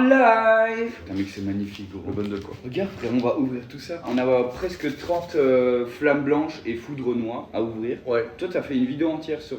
live. Putain mec c'est magnifique gros. Le bundle quoi. Regarde frère, on va ouvrir tout ça. On a presque 30 flammes blanches et foudre noire à ouvrir. Ouais. Toi t'as fait une vidéo entière sur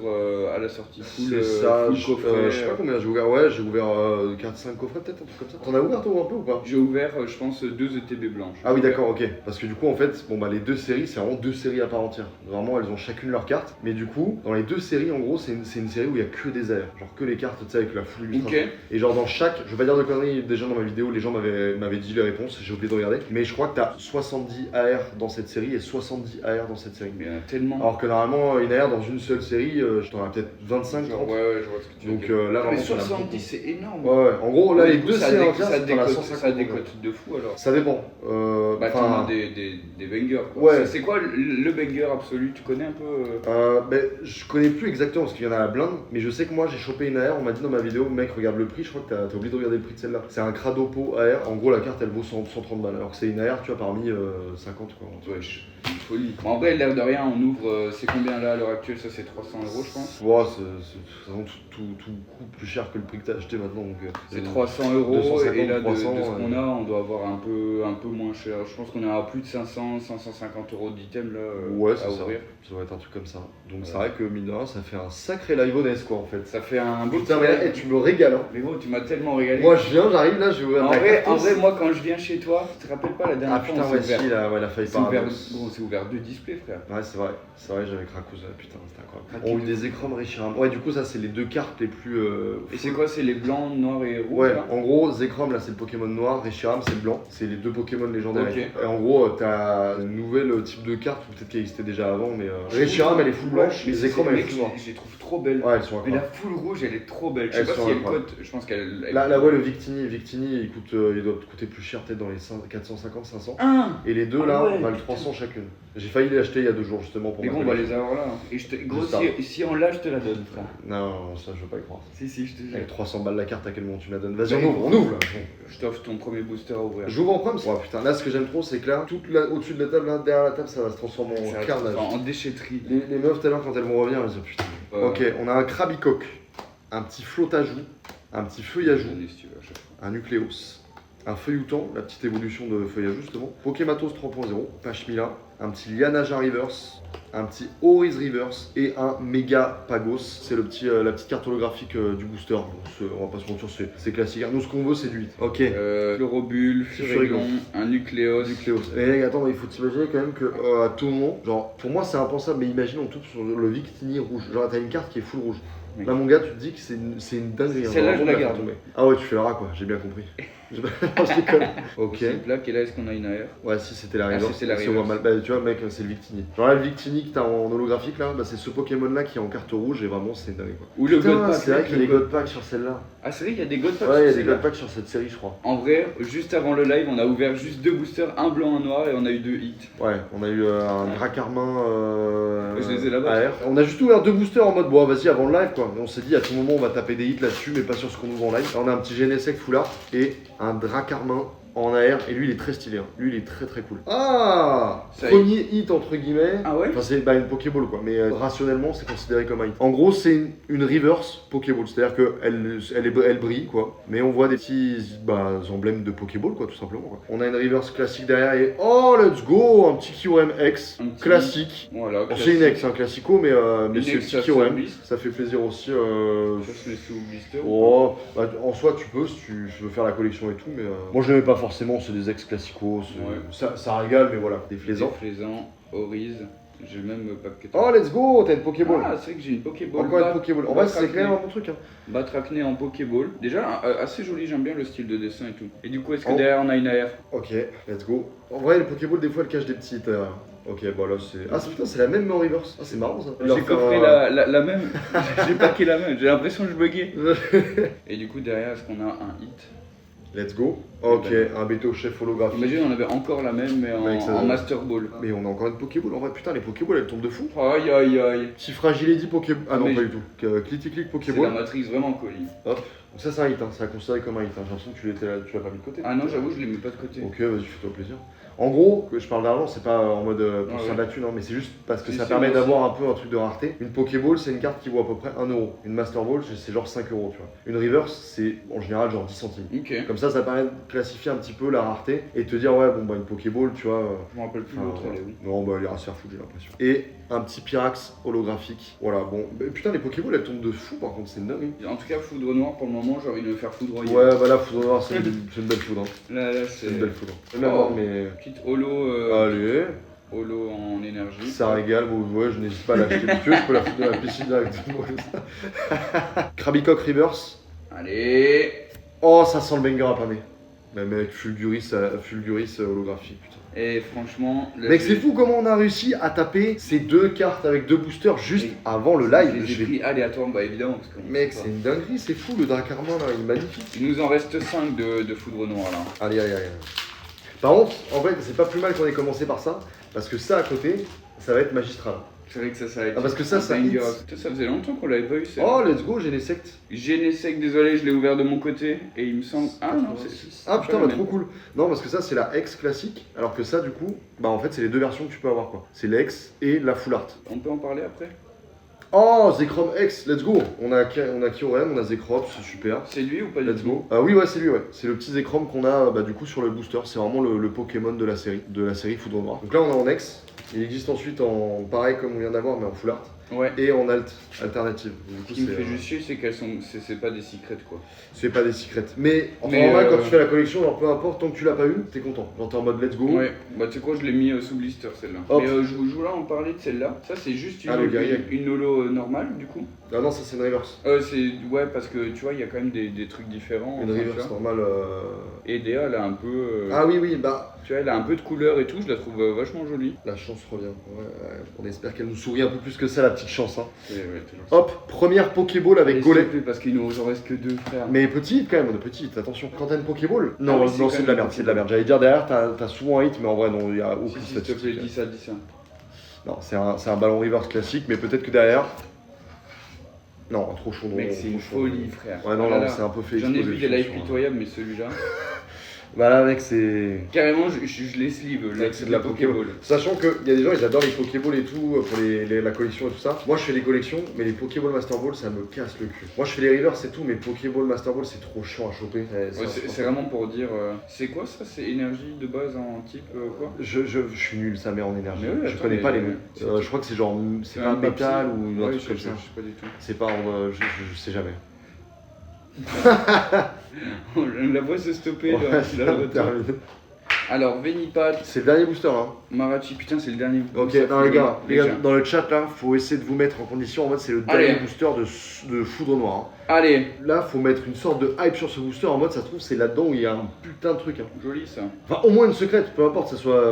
à la sortie C'est ça, full coffret. je sais pas combien j'ai ouvert, ouais j'ai ouvert 4-5 coffrets peut-être, un truc comme ça. T'en as ouvert toi un peu ou pas? J'ai ouvert je pense 2 ETB blanches. Ah oui d'accord, ok. Parce que du coup en fait, bon bah les deux séries c'est vraiment deux séries à part entière. Vraiment elles ont chacune leur carte. Mais du coup, dans les deux séries en gros c'est une série où il y a que des airs. Genre que les cartes tu sais avec la full illustration. Ok. Et genre dans chaque, je vais pas dire de conneries, déjà dans ma vidéo les gens m'avaient dit les réponses, j'ai oublié de regarder. Mais je crois que t'as 70 AR dans cette série et 70 AR dans cette série. Mais il y en a tellement. Alors que normalement une AR dans une seule série, t'en as peut-être 25, 30. Ouais je vois ce que tu veux Donc dire. là Mais vraiment t'en as 70 beaucoup. c'est énorme. Ouais, en gros là Ouais, les du coup, deux ça séries décote- entières, ça t'en as décote, 150. ça décote de fou alors. Ça dépend. Bah t'en Enfin, as des bangers quoi. Ouais. C'est quoi le banger absolu? Tu connais un peu ben, je connais plus exactement parce qu'il y en a la blinde, mais je sais que moi j'ai chopé une AR, on m'a dit dans ma vidéo, mec regarde le prix, je crois que t'as oublié de regarder le prix de celle-là. C'est un Cradopo AR, en gros la carte elle vaut 130 balles, alors que c'est une AR tu vois parmi 50 quoi. Ouais, une folie. Bon, en vrai, l'air de rien, on ouvre, c'est combien là à l'heure actuelle? Ça, c'est 300 € je pense. Ouais, tout coûte plus cher que le prix que t'as acheté maintenant. Donc, C'est 300 € 250, et là, de 300, ce qu'on a, on doit avoir un peu moins cher. Je pense qu'on est à plus de 500, 550 € d'items là ouais, à c'est ça. ouvrir. Ça doit être un truc comme ça. Donc Ouais. c'est vrai que mine de rien, ça fait un sacré live honest quoi en fait. Ça fait un beau Putain, petit mais live. là, tu me régales hein. Mais gros, tu m'as tellement régalé. Moi je viens, j'arrive là, je vais ouvrir en ma vrai, carte. en vrai, moi quand je viens chez toi, tu te rappelles pas la Ah dernière fois putain, on ouais, s'est ouvert. si, là, ouais, la faille C'est ouvert, paradoxe. bon, c'est ouvert 2 displays frère. Ouais, c'est vrai, j'avais Cracouze, putain, c'était incroyable. Craqué On a eu de des écrans de Reshiram. Ouais, du coup, ça, c'est les deux cartes les plus. Et c'est quoi? C'est les blancs, noirs et rouges Ouais, là en gros, Zekrom là c'est le Pokémon noir, Reshiram c'est le blanc, c'est les deux Pokémon légendaires. Ok. Et en gros, t'as une nouvelle type de carte, ou peut-être qu'elle existait déjà avant, mais Reshiram elle est full blanche, mais et Zekrom elle est mec, full noire. je les trouve trop belles. Ouais, elles sont Mais la incroyables. full rouge, elle est trop belle. Je sais Elles pas sont si elle incroyables. cote. Je pense qu'elle. Là, ouais, le Victini, il doit coûter plus cher, peut-être dans les 450, 500. Ah Et les deux Ah là, ouais, valent 300 chacune. J'ai failli les acheter il y a 2 jours justement pour Mais ma gros, on va collection. les avoir là. Et gros, J'espère. si on l'a, je te la donne, frère. Non, ça je veux pas y croire. Si, je te jure. Avec 300 balles la carte, à quel moment tu me la donnes? Vas-y, Ouais, on ouvre là. Je t'offre ton premier booster à ouvrir. J'ouvre en prime. Ouais, putain, là ce que j'aime trop, c'est que là, au-dessus de la table, là, derrière la table, ça va se transformer Ça en va carnage. être en déchetterie. Les meufs, tout à l'heure, quand elles vont revenir, elles disent putain. Ok, on a un Krabicoque, un petit Flotajou, un petit Feuillajou, J'en ai, si tu veux, à chaque fois. un Nucléos, un Feuilloutan, la petite évolution de Feuillajou justement, Pokématos 3.0, Pachmila, un petit Lianaja Reverse, un petit Oriz Reverse et un Mega Pagos. C'est la petite carte holographique du booster. Bon, on va pas se mentir, c'est classique. Nous, ce qu'on veut, c'est du 8. Ok. Chlorobule, Furignon, un Nucléos. Nucléos. Et attends, il faut t'imaginer quand même que à tout moment, genre pour moi c'est impensable, mais imagine on tombe sur le Victini rouge. Genre t'as une carte qui est full rouge. Oui. Là mon gars, tu te dis que c'est une dinguerie. hein. Celle-là, je Vraiment, la faire garde. tomber. Ah ouais, tu fais le rat quoi, j'ai bien compris. je déconne. Ok. C'est une plaque et là, est-ce qu'on a une AR? Ouais, si c'était la Ah, Reverse, c'était la c'est au Reverse. mal. Bah, tu vois, mec, c'est le Victini. Genre là, le Victini que t'as en holographique là, bah, c'est ce Pokémon là qui est en carte rouge et vraiment c'est dingue quoi. Ou le Putain, God Pack. c'est vrai qu'il y a des God Packs sur celle-là. Ah, c'est vrai, il y a des God Packs. Ouais, il y a sur des celle-là. God Packs sur cette série, je crois. En vrai, juste avant le live, on a ouvert juste 2 boosters, un blanc, un noir, et on a eu 2 hits. Ouais, on a eu un Dracarmin Je les ai là-bas. AR. On a juste ouvert 2 boosters en mode bon vas-y avant le live quoi. On s'est dit à tout moment on va taper des hits là-dessus mais pas sur ce qu'on ouvre en live. Là on a un petit Genesect full art et un Dracarmin en AR et lui il est très stylé. Hein. Lui il est très très cool. Ah Ça y est. premier hit entre guillemets. Ah ouais? Enfin c'est une Pokéball quoi, mais rationnellement c'est considéré comme un hit. En gros c'est une reverse Pokéball, c'est-à-dire qu'elle brille quoi, mais on voit des petits emblèmes de Pokéball quoi tout simplement quoi. On a une reverse classique derrière et oh let's go un petit Kyurem X Un petit- classique. Voilà. Bon, c'est une ex, un classico, mais Une c'est le ex, petit ça Kyurem. se glisse. Ça fait plaisir aussi. Ça se met sous blister. Oh, bah, en soi, tu peux si tu veux faire la collection et tout, mais moi je l'aimais pas forcément. C'est des ex classicos, ça régale, mais voilà, des flaisants. Déflaisant, Oriz. J'ai le même pack que Oh, let's go, t'as une Pokéball. Ah, c'est vrai que j'ai une Pokéball. Encore une Pokéball. En vrai, c'est quand même un bon truc. Hein. Batracné en Pokéball. Déjà, assez joli, j'aime bien le style de dessin et tout. Et du coup, est-ce que Oh. derrière on a une AR? Ok, let's go. En vrai, les Pokéball, des fois, elles cachent des petits. Ok, bah là, c'est. Ah, putain, c'est la même mais en reverse. Ah, c'est marrant ça. J'ai coffré la même. J'ai packé la même. J'ai l'impression que je buguais. Et du coup, derrière, est-ce qu'on a un hit? Let's go. Ok, un Beto Chef holographique. Imagine, on avait encore la même, mais Avec ça, en Master Ball. Mais on a encore une Pokéball. En vrai, putain, les Pokéballs, elles tombent de fou. Aïe aïe aïe. Petit Fragility Pokéball. Ah non, Mais pas du tout. Click C'est la Pokéball. matrice vraiment colis. Hop, Donc ça c'est un hit, hein. C'est considéré comme un hit. Hein. J'ai l'impression que tu l'as pas mis de côté. Ah non, j'avoue, je les mets pas de côté. Ok, vas-y, fais-toi plaisir. En gros, que je parle d'argent, c'est pas en mode pour faire de la thune, hein, mais c'est juste parce que Si, ça si, permet moi aussi. d'avoir un peu un truc de rareté. Une Pokéball, c'est une carte qui vaut à peu près 1 euro. Une Master Ball, c'est genre 5 euros, tu vois. Une Reverse, c'est en général genre 10 centimes. Ok. Comme ça permet de classifier un petit peu la rareté et de te dire, ouais, bon, bah une Pokéball, tu vois. Je me rappelle plus Enfin, l'autre, elle est où. non, bah elle ira se faire foutre, j'ai l'impression. Et un petit Pyrax holographique. Voilà, bon. Bah, putain, les Pokéballs, elles tombent de fou, par contre, c'est une dinguerie. En tout cas, foudre noire, pour le moment, j'ai envie de me faire foudroyer. Ouais, bah là, foudre noire, c'est une belle foudre. Hein. Là, C'est c'est une belle foudre. Oh. Mais. petite holo, Allez. holo en énergie. Ça régale, bon, ouais, je n'hésite pas à l'acheter. Si tu veux, je peux la foutre dans la piscine directement. Krabicock Reverse. Allez. Oh, ça sent le banger à paner. Mais mec, Fulguris holographique, putain. Et franchement, là, Mec, c'est fou comment on a réussi à taper ces deux cartes avec deux boosters juste Et- avant le Je live. les ai pris aléatoirement, bah évidemment. Parce qu'on Mec, sait c'est pas. une dinguerie, c'est fou le Dracarmin là, il est magnifique. Il nous en reste 5 de foudre noire là. Allez, allez, allez. Par contre, en fait, c'est pas plus mal qu'on ait commencé par ça, parce que ça à côté, ça va être magistral. C'est vrai que ça a été. Ah, parce que ça, un ça banger. hit. Putain, ça faisait longtemps qu'on l'avait pas eu. Oh, let's go, Genesect. Genesec, désolé, je l'ai ouvert de mon côté et il me semble. Ah non, c'est. Ah putain, pas bah la trop même. cool. Non, parce que ça, c'est la X classique, alors que ça, du coup, bah en fait, c'est les deux versions que tu peux avoir quoi. C'est l'X et la Full Art. On peut en parler après. Oh, Zekrom X, let's go. On a Kyurem, on a Zekrom, c'est super. C'est lui ou pas du Let's tout go. Oui, ouais, c'est lui, ouais. C'est le petit Zekrom qu'on a bah, du coup sur le booster. C'est vraiment le Pokémon de la série Foudre Noire. Donc là, on a en X. Il existe ensuite en pareil comme on vient d'avoir, mais en Full Art. Ouais. Et en alternative. Du Ce coup, qui me fait c'est juste chier, c'est qu'elles sont. C'est pas des secrets quoi. c'est pas des secrets. Mais en Mais, normal, quand tu fais la collection, alors peu importe, tant que tu l'as pas eu, t'es content. Genre t'es en mode let's go. Ouais, bah tu sais quoi, je l'ai mis sous blister celle-là. Hop. Mais je voulais en parler de celle-là. Ça, c'est juste Ah, le guerrier. une holo normale du coup. Ah non, ça c'est une reverse. Ouais, parce que tu vois, il y a quand même des trucs différents. Une enfin, tu reverse vois. normale. Et Dea, elle a un peu. Ah oui, oui, bah Tu vois, elle a un peu de couleur et tout, je la trouve vachement jolie. la chance revient. Ouais, ouais. On espère qu'elle nous sourit un peu plus que ça, la petite chance. Hein. Ouais, toujours. Hop, première Pokéball avec Allez, Golem. s'il te plaît, parce qu'il nous en reste que 2 frères. Mais petite quand même, de petite, attention. Quand t'as une Pokéball Non, Ah oui, non, c'est c'est quand de même la une merde, c'est de la merde. J'allais dire derrière, t'as souvent un hit, mais en vrai, non, il y a aucune Si, s'il te plaît, statistique. dis ça. Non, c'est un ballon reverse classique, mais peut-être que derrière. Non, trop chaud. Mec, c'est une folie, frère. Ouais, non, Ah là non, là. c'est un peu fait. J'en ai exploser, vu des je lives pense, hein. pitoyables, mais celui-là. Bah là, mec, c'est. Carrément, je les sleeve, là, C'est de la Pokéball. Pokéball. Sachant qu'il y a des gens, ils adorent les Pokéballs et tout, pour la collection et tout ça. Moi, je fais les collections, mais les Pokéball Master Ball, ça me casse le cul. Moi, je fais les Rivers, c'est tout, mais Pokéball Master Ball, c'est trop chiant à choper. Ouais, c'est vraiment pour dire. C'est quoi ça? C'est énergie de base en type quoi? Je suis nul, ça met en énergie. Mais oui, je attends, connais pas mais- les noms. Je crois que c'est genre. C'est pas un métal papy. ou un Ouais, truc je comme sais ça. pas du tout. C'est pas en. Je sais jamais. La voix se stopper Ouais, là. c'est Là, le retour. terminé. Alors, Venipad, C'est le dernier booster là. Marachi, putain, c'est le dernier. Ok, Ça non fait les gars, déjà. dans le chat là, faut essayer de vous mettre en condition. En mode, c'est le Allez. dernier booster de Foudre Noire. Hein. Allez, Là, faut mettre une sorte de hype sur ce booster. En mode, ça se trouve, c'est là-dedans où il y a un putain de truc. Hein. joli ça. Enfin, au moins une secrète, peu importe, que ce soit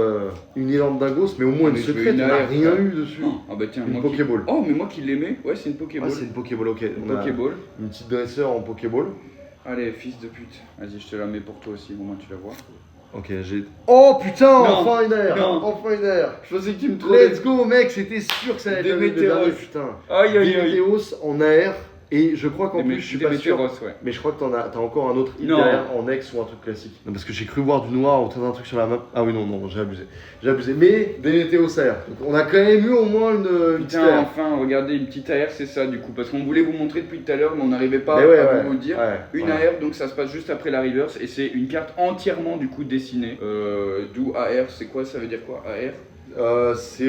une énorme dingos, mais au moins Mais une je veux secrète, une on n'a AR, rien frère. eu dessus. Ah bah tiens, Une moi Pokéball. Oh, mais moi qui l'aimais, ouais, c'est une Ah, Pokéball. c'est une Pokéball, ok. Une On a Pokéball. une petite dresseur en Pokéball. Allez, fils de pute. Vas-y, je te la mets pour toi aussi, au moins tu la vois. Ok, j'ai. Oh putain, Non, enfin une air non. Enfin une air Je pensais que tu me trouvais. Let's go, mec, c'était sûr que ça allait être le Démétéros. dernier, putain. Aïe aïe aïe. Démétéos en AR, et je crois qu'en plus, je suis pas sûr. ouais. Mais je crois que t'as encore un autre hit Non. derrière en ex ou un truc classique. Non, parce que j'ai cru voir du noir ou un truc sur la map. Ah oui, non, non, j'ai abusé. J'ai abusé. Mais Démétéos AR. Donc on a quand même eu au moins une petite Putain, AR. enfin, regardez, une petite AR, c'est ça du coup. Parce qu'on voulait vous montrer depuis tout à l'heure, mais on n'arrivait pas Mais ouais, à ouais, vous le dire. ouais, Une ouais. AR, donc ça se passe juste après la reverse, et c'est une carte entièrement du coup dessinée. D'où AR, c'est quoi? Ça veut dire quoi AR? C'est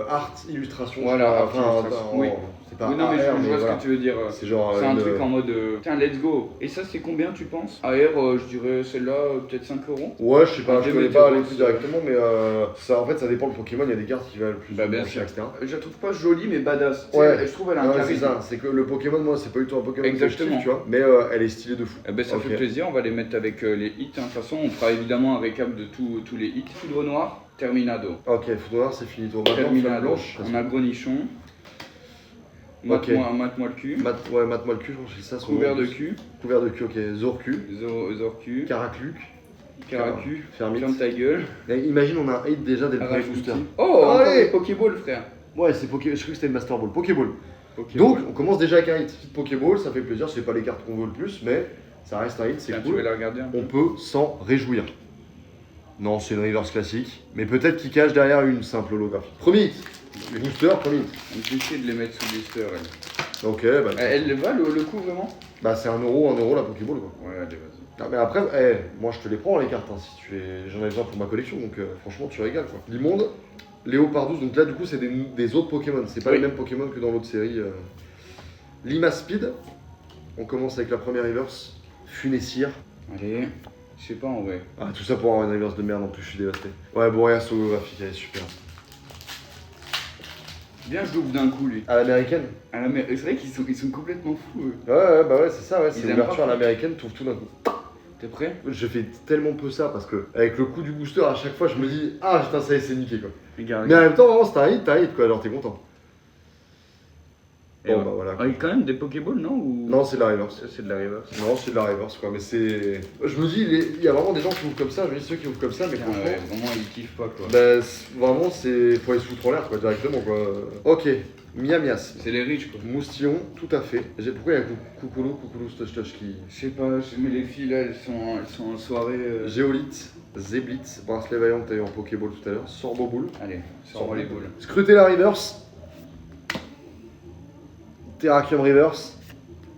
art illustration. Voilà, je crois. art illustration, oui. C'est pas Oui, non, mais AR, je vois voilà. ce que tu veux dire. C'est genre. C'est un une- truc en mode. Tiens, let's go. Et ça, c'est combien tu penses? AR, je dirais celle-là, peut-être 5 euros. Ouais, je sais pas, Un je connais Démétéos, pas les prix directement, mais ça, en fait, ça dépend le Pokémon. Il y a des cartes qui valent plus Bah, bien moins cher, sûr. etc. Je la trouve pas jolie, mais badass. Tu sais, Ouais. je trouve elle a un Ouais, c'est charisme. ça, c'est que le Pokémon, moi, c'est pas du tout un Pokémon que je Exactement. kiffe, tu vois, mais elle est stylée de fou. Eh ben, ça Ok. fait plaisir, on va les mettre avec les hits. hein. De toute façon, on fera évidemment un récap de tous les hits. Foudre noire, Terminado. Ok, faut voir, c'est fini. Toi, maintenant, flamme Terminado. blanche. On a Grenichon. Ok. Mate-moi le cul. Ouais, mate-moi le cul, je pense que c'est ça son Couvert nom. de cul. Couvert de cul, ok. Zorcu, Zorcu. Caracluc, Caracu. Fermite. Ferme ta gueule. Et imagine, on a un hit déjà dès le premier Arrache booster. l'outil. Oh, encore Allez. des Pokéball, frère. Ouais, c'est Poké. Je crois que c'était une Master Ball. Pokéball. Ok, Donc ouais. on commence déjà avec un hit. Petite Pokéball, ça fait plaisir, c'est pas les cartes qu'on veut le plus, mais ça reste un hit, c'est Tiens, tu veux cool. la regarder un peu? On peut s'en réjouir. Non, c'est une reverse classique, mais peut-être qu'il cache derrière une simple holographie. Premier hit. Booster, premier hit. On peut essayer de les mettre sous blister. Elle, Ok, bah, elle le va le coup vraiment? bah c'est 1€ la Pokéball quoi. Ouais, allez, vas-y. Ah, mais après, moi je te les prends les cartes, hein, si tu es... j'en ai besoin pour ma collection, donc franchement tu régales quoi. L'immonde, Léopardus, donc là du coup c'est des autres Pokémon, c'est pas Oui. les mêmes Pokémon que dans l'autre série. Limaspeed, on commence avec la première reverse, Funessir. Allez, je sais pas en vrai. Ah tout ça pour avoir une reverse de merde en plus, je suis dévasté. Ouais, Boreas holographique, elle est super. Bien, je l'ouvre d'un coup lui. À l'américaine? C'est vrai qu'ils sont complètement fous eux. Ouais, bah ouais, c'est ça, ouais, Ils c'est aiment l'ouverture à pas. l'américaine, t'ouvres tout d'un coup. T'es prêt? Je fais tellement peu ça parce que, avec le coup du booster, à chaque fois je me dis, ah putain, ça y est, c'est niqué quoi. Regarde. Mais en même temps, vraiment, c'est un hit quoi, alors t'es content. Et Bon, ouais. bah voilà. Ah, il y a quand même des Pokéballs, non ou... Non, c'est de la reverse. Ça, c'est de la reverse. Non, c'est de la reverse quoi, mais c'est. Je me dis, il y a vraiment des gens qui ouvrent comme ça, je me dis ceux qui ouvrent comme ça, mais Putain, franchement. ouais, vraiment, ils kiffent pas quoi. Bah, vraiment, c'est. Faut les foutre en l'air quoi, directement quoi. Ok, Miamias. C'est les riches quoi. Moustillon, tout à fait. Pourquoi il y a Coucoulou Touch qui. Je sais pas, mais les filles là, elles sont en soirée. Géolite, Zeblitz, Bracelet Vaillant que t'as eu en Pokéball tout à l'heure, Sorboboule. Allez, sors-moi les boules. Scruter la reverse. Terrakium reverse.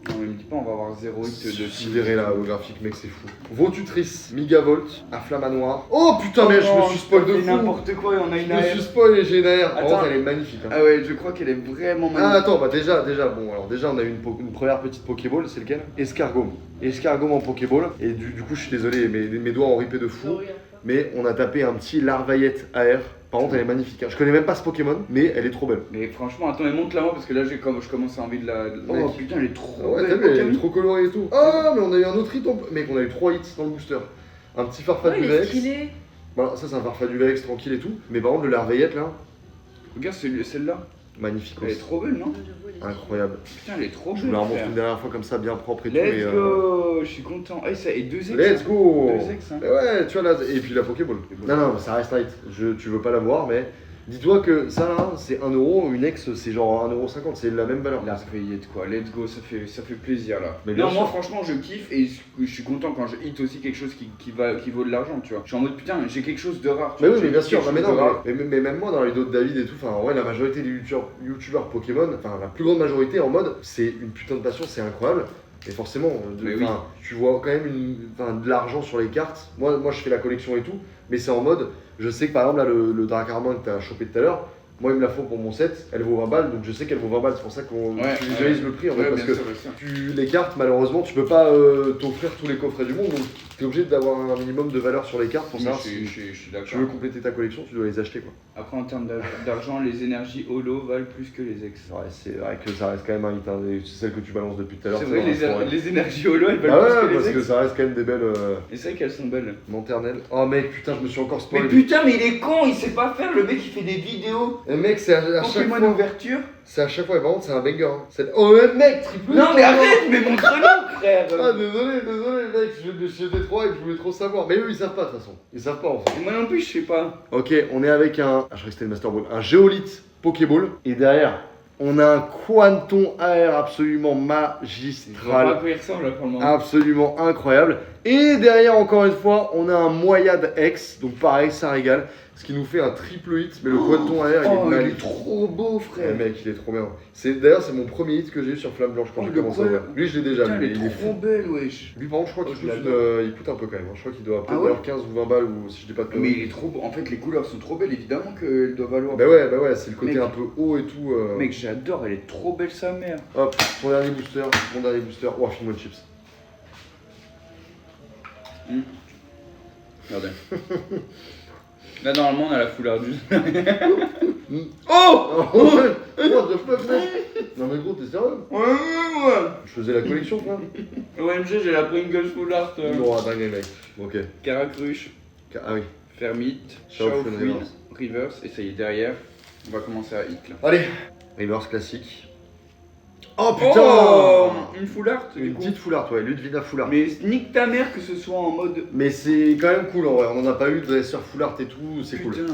Non, mais me dis pas, on va avoir 0 hit de Sidéré là, holographique, mec, c'est fou. Votutrice, Megavolt, Inflamanoir. Oh putain, mais je me suis spoil de fou. N'importe quoi, on a Je une me AR. suis spoil et j'ai une AR. Par Attends. contre, elle est magnifique. Hein. Ah ouais, je crois qu'elle est vraiment Ah, magnifique. attends, bah déjà, bon, alors déjà, on a eu une première petite Pokéball, c'est lequel? Escargome. Escargome en Pokéball. Et du coup, je suis désolé, mes doigts ont ripé de fou. Mais on a tapé un petit Larvaillette AR. Par contre, elle est magnifique. Hein. Je connais même pas ce Pokémon, mais elle est trop belle. Mais franchement, attends, mais monte-la moi parce que là, je commence à envie de la. Oh, Mec, putain, elle est trop Ah ouais, belle. t'as vu, elle est Camille. trop colorée et tout. Ah, mais on a eu un autre hit, mec, on a eu 3 hits dans le booster. Un petit Farfaduvex. Ouais, il est stylé. Voilà, ça c'est un Farfaduvex tranquille et tout. Mais par contre, le Larvaillette là, Regarde celle-là. magnifique Elle est aussi. trop belle, non? Incroyable. Putain, elle est trop Je belle. vous la remontre frère. une dernière fois comme ça, bien propre et tout. Let's mais, go! Je suis content. Ah, ça et 2 ex. Let's hein. go! 2 ex, hein. Mais ouais, tu vois là, et puis la Pokéball. Non, non, ça reste un hit. Tu veux pas l'avoir, mais dis-toi que ça là, c'est 1€, une ex c'est genre 1,50€, c'est la même valeur. La veillette quoi, let's go, ça fait plaisir là. Mais bien Non, moi sûr. franchement je kiffe et je suis content quand je hit aussi quelque chose qui vaut de l'argent, tu vois. Je suis en mode putain, j'ai quelque chose de rare. Tu Mais vois, oui, mais j'ai bien sûr, quelque non, mais chose non, de rare. mais même moi dans les vidéos de David et tout, enfin ouais, la majorité des youtubeurs Pokémon, enfin la plus grande majorité en mode, c'est une putain de passion, c'est incroyable. Et forcément, Mais oui. tu vois quand même de l'argent sur les cartes. Moi je fais la collection et tout, mais c'est en mode, je sais que par exemple là le Dracarmin que t'as chopé tout à l'heure, moi il me la faut pour mon set, elle vaut 20 balles, donc je sais qu'elle vaut 20 balles, c'est pour ça qu'on Ouais, visualise ouais. le prix en fait, Ouais, parce bien que sûr, bien sûr. les cartes malheureusement tu peux pas t'offrir tous les coffrets du monde, donc t'es obligé d'avoir un minimum de valeur sur les cartes pour Mais savoir je si suis d'accord. tu veux compléter ta collection, tu dois les acheter quoi. Après en termes d'argent, les énergies holo valent plus que les ex. Ouais, c'est vrai que ça reste quand même un hit, hein, et c'est celle que tu balances depuis tout à l'heure. C'est vrai, vrai. les énergies holo elles Ah valent ouais, plus que parce les que ex. ça reste quand même des belles Et c'est vrai qu'elles sont belles. lanternelles. Oh mec, putain, je me suis encore Mais spoilé. putain, mais il est con, il sait pas faire, le mec il fait des vidéos. Et mec, c'est à chaque Pokémon fois. ouverture. C'est à chaque fois, et par contre, c'est un banger. Hein. Oh ouais, mec, triple. Non mais arrête, mais montre-le frère. Ah désolé mec, j'étais trop hype, je voulais trop savoir. Mais eux ils savent pas de toute façon. Ils savent pas en fait. Moi non plus je sais pas. Ok, on est avec un. Ah, je crois que c'était le Master Ball. Un Géolite Pokéball. Et derrière, on a un Quanton AR absolument Je vois pas à magistral. quoi il ressemble là pour le moment. Absolument incroyable. Et derrière, encore une fois, on a un Moyade X. Donc pareil, ça régale. Ce qui nous fait un triple hit. Mais le Quanton AR, il est Oh, il est magnifique. trop beau Ouais, frère. mec, il est trop bien. D'ailleurs, c'est mon premier hit que j'ai eu sur Flamme Blanche quand Oh, j'ai le commencé à quoi ouvrir. Lui, je l'ai déjà Putain, vu. elle est Il est trop fou. belle wesh. Lui, par contre, je crois Oh, qu'il je coûte, l'adore. il coûte un peu quand même. Hein. Je crois qu'il doit Ah peut-être ouais valoir 15 ou 20 balles, ou si je dis pas de Mais conneries. il est trop beau. En fait les couleurs sont trop belles, évidemment qu'elles doivent valoir. Bah ouais, c'est le côté Mec. un peu haut et tout. Mec j'adore, elle est trop belle sa mère. Hop, mon dernier booster, Oh, file-moi le chips. Regardez. Là normalement on a la foulard du. Oh what the fuck, mec. Non mais gros, t'es sérieux? Ouais. Je faisais la collection, quoi. OMG j'ai la Pringles foulard. Non, dingue, mec. Ok. Caracruche, Ah oui. Fermite, Shaofuin Shaofuin, Reverse, et ça y est derrière. On va commencer à hit là. Allez. Reverse classique. Oh putain Oh, une full art du Une coup. petite full art, ouais, Ludwina full art. Mais nique ta mère que ce soit en mode. Mais c'est quand même cool en vrai, on en a pas eu de dresseur full art et tout, c'est cool. Putain.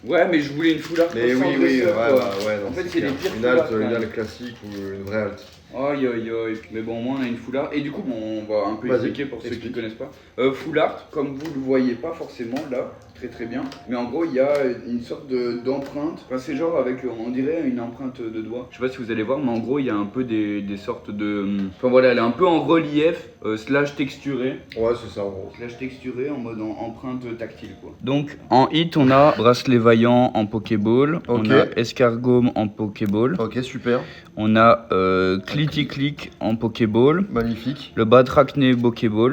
Ouais, mais je voulais une full art. Mais sans oui, oui, dresseur, ouais, quoi. bah, ouais, non, En fait, c'est c'est les clair. pires Une full art, halte, quand une même. halte classique ou une vraie halte. Aïe aïe aïe, mais bon, au moins on a une full art. Et du coup, bon, on va un peu Vas-y, expliquer pour ceux qui explique. ne connaissent pas. Full art, comme vous le voyez pas forcément là, très bien. Mais en gros, il y a une sorte d'empreinte. Enfin, c'est genre avec, on dirait, une empreinte de doigt. Je sais pas si vous allez voir, mais en gros, il y a un peu des sortes de. Enfin voilà, elle est un peu en relief, slash texturée. Ouais, c'est ça en gros. Slash texturée en mode empreinte tactile quoi. Donc en hit, on a bracelet vaillant en Pokéball. Ok. On a escargot en Pokéball. Ok, super, On a Clitty Click en Pokéball, magnifique. le Badrachné Pokéball,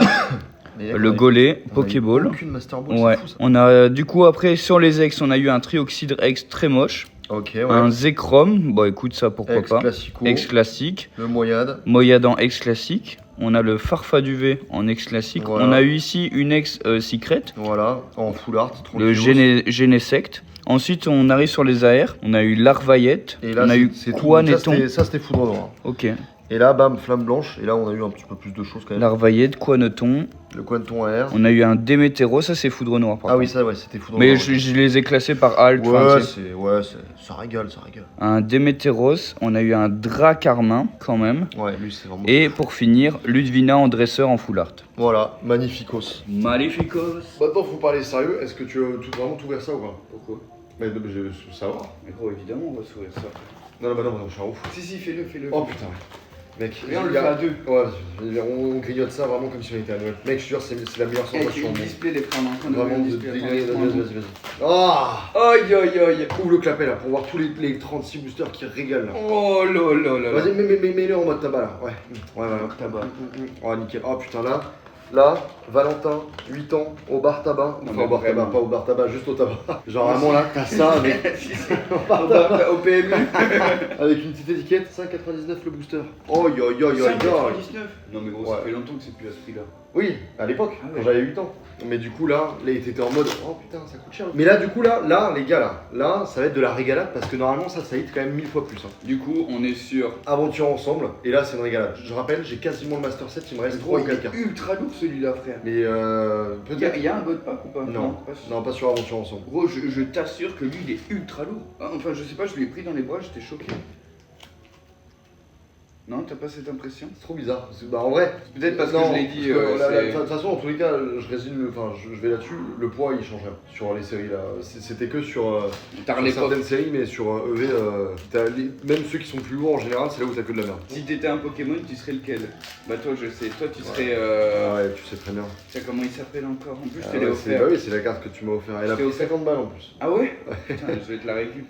Mais le on a- Golet on a eu Pokéball. Aucune Master Ball, Ouais. c'est fou ça. On a du coup après sur les ex, on a eu un Trioxydre X très moche, Ok, ouais. un Zekrom, bon écoute ça pourquoi Ex pas, classico, X classique, le Moyade. Moyade en X classique. On a le Farfaduvet en X classique. Voilà. On a eu ici une X Secret, Voilà, en full art, le tranquillos. Genesect. Ensuite on arrive sur les AR, on a eu Larvaillette, Et là, on a eu c'est tout. Quaneton. Ça, c'était foudre noir. Ok. Et là, bam, flamme blanche. Et là, on a eu un petit peu plus de choses quand même. Larvaillette, Quaneton. Le Quanton AR. On a eu un Démétéro, ça c'est foudre noire par Ah oui, contre. ça, ouais, c'était foudre Mais noir. je les ai classés par alt. Ouais, enfin, tu sais. ça régale, ça régale. Un Démétéros, on a eu un Dracarmin quand même. Ouais, lui, c'est vraiment. Et pour finir, Ludvina en dresseur en full art. Voilà, magnificos. Magnificos. Maintenant, faut parler sérieux. Est-ce que tu veux vraiment tout vers ça ou pas? Pourquoi? Mais je veux savoir. Mais gros, évidemment, on va s'ouvrir ça. Non, bah non, je suis un ouf. Si, fais-le. Oh putain. Mec, Viens, on le il y a- fait à deux. Ouais, on grignote ça vraiment comme si on était à Noël. Mec, je te jure, c'est la meilleure Eh, tu sensation. veux le display, les frères, on est en train de Vraiment, ouvrir le de display. dégainer. Attends, Vas-y. Ah Aïe aïe. Ouvre le clapet là pour voir tous les 36 boosters qui régalent là. Oh là. Vas-y, mets-le en mode tabac là. Ouais, voilà. Tabac. Oh, nickel. Oh putain, là, Valentin, 8 ans, au bar tabac. Non, Enfin, mais au bar tabac, vraiment. pas au bar tabac, juste au tabac. Genre vraiment là, t'as ça avec, Si, au PMU. avec une petite étiquette, 5,99 le booster. Oh yo. 5,99. Non mais gros, ça Ouais. fait longtemps que c'est plus à ce prix là. Oui, à l'époque, Ah ouais. quand j'avais 8 ans. Mais du coup là, t'étais en mode, oh putain, ça coûte cher. Mais là, du coup là, les gars là, ça va être de la régalade parce que normalement ça hit quand même 1000 fois plus. Hein. Du coup, on est sur. Aventure ensemble, et là c'est une régalade. Je rappelle, j'ai quasiment le Master 7, il me reste 3 ou il 4 est cartes. ultra lourd celui-là, frère. Mais peut-être. Il y a un god pack ou pas? Non, pas sûr. non, pas sur Aventure ensemble. Gros, je t'assure que lui il est ultra lourd. Ah, enfin, je sais pas, je l'ai pris dans les bras, j'étais choqué. Non, t'as pas cette impression? C'est trop bizarre. Bah en vrai, Peut-être parce que non, je l'ai dit. parce que c'est- de toute façon, en tous les cas, je vais là-dessus. Le poids il change rien sur les séries là. C'était que sur, T'as sur l'époque. certaines séries, mais sur EV, même ceux qui sont plus lourds en général, c'est là où t'as que de la merde. Si t'étais un Pokémon, tu serais lequel? Bah, toi, je sais. Toi, tu serais. Ah ouais, tu sais très bien. Tu sais comment il s'appelle encore? En plus, je Ah te l'ai ouais, offert. bah oui, c'est la carte que tu m'as offert. Elle a Je t'ai pris offert. 50 balles en plus. Ah ouais? Putain, je vais te la récup.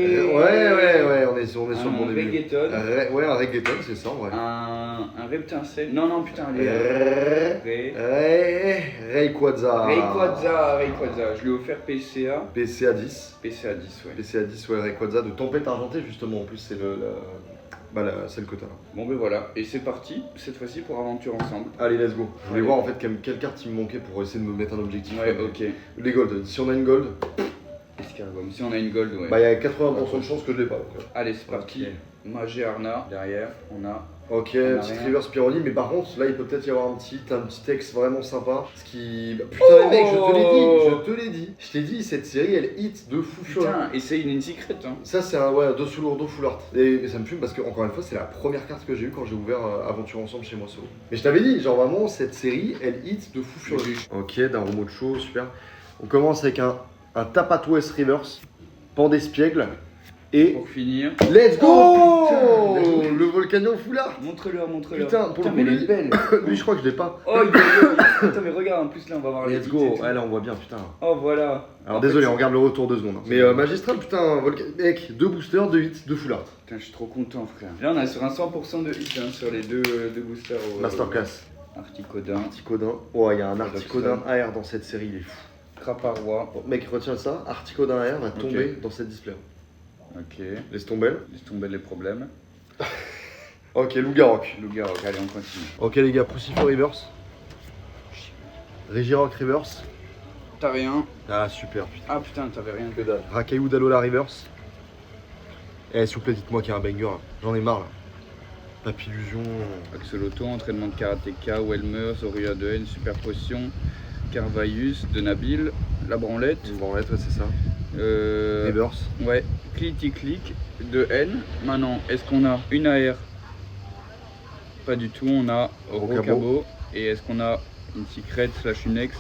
Ouais, on est sur le bon début. Reggaeton. Ouais, un reggaeton, c'est ça en vrai. Un Reptincelle. Non, putain, allez. Rayquaza. Rayquaza. Je lui ai offert PCA. PCA 10. PCA 10, ouais. PCA 10, ouais, Rayquaza de Tempête Argentée, justement. En plus, c'est c'est le quota là. Bon, ben voilà. Et c'est parti, cette fois-ci, pour aventure ensemble. Allez, let's go. Je voulais Allez. voir en fait quelle carte il me manquait pour essayer de me mettre un objectif. Ouais, ok. Les gold. Si on a une gold, Escargot. Si on a une gold, ouais. bah il y a 80% de chances que je l'ai pas. Donc, Allez, c'est parti. Ok. Magearna. Derrière, on a. Ok, On a petite rien. river Spironi, mais par contre là il peut peut-être y avoir un petit texte vraiment sympa. Ce qui. Bah, putain, les mecs, je te l'ai dit. Je t'ai dit, cette série elle hit de fou furieux. Putain, et c'est une secret, hein. Ça c'est un ouais, dos sous lourd, dos full art. Et ça me fume parce que encore une fois c'est la première carte que j'ai eue quand j'ai ouvert Aventure Ensemble chez moi solo. Mais je t'avais dit, genre vraiment cette série elle hit de fou furieux. Ok, d'un robot de show, super. On commence avec un Tapatoues Reverse, Pandespiègle et Pour finir. let's go Oh, putain. le Volcanion full art. Montre-le. Putain, pour le coup, mais elle est lui- belle. Lui je crois que je l'ai pas. Oh, Attends, mais regarde, en plus là, on va voir les Let's hits go. et tout. Ouais là on voit bien putain. Oh, voilà. Alors En désolé, fait, on regarde le retour 2 secondes. Mais magistral putain, mec, 2 boosters, 2 hits, 2 full art. Putain, je suis trop content, frère. Là, on est sur un 100% de hit hein, sur les deux boosters. Masterclass. Articodin. Articodin. Oh, il y a un Paradoxal. Articodin AR dans cette série, il est fou. Craparois. Bon, mec, retiens ça, Articodin AR va tomber dans cette display. Ok. Laisse tomber. Laisse tomber les problèmes. Ok, Lougarok. Loup-garou, allez, on continue. Ok les gars, Poussifeu Reverse. Regirock Reverse. T'as rien. Ah super putain. Ah putain, t'avais rien. Que dalle. Rakayu Dalola Reverse. Eh, s'il vous plaît, dites-moi qu'il y a un banger là. J'en ai marre là. Papillusion. Axolotl, entraînement de karatéka, Welmer, Zoria de N, Super Potion, Carvaius, de Nabil, la branlette. Une branlette, ouais, c'est ça. Reverse. Ouais, Click de N. Maintenant, est-ce qu'on a une AR? Pas du tout, on a Rocabo. Et est-ce qu'on a une secret / une ex?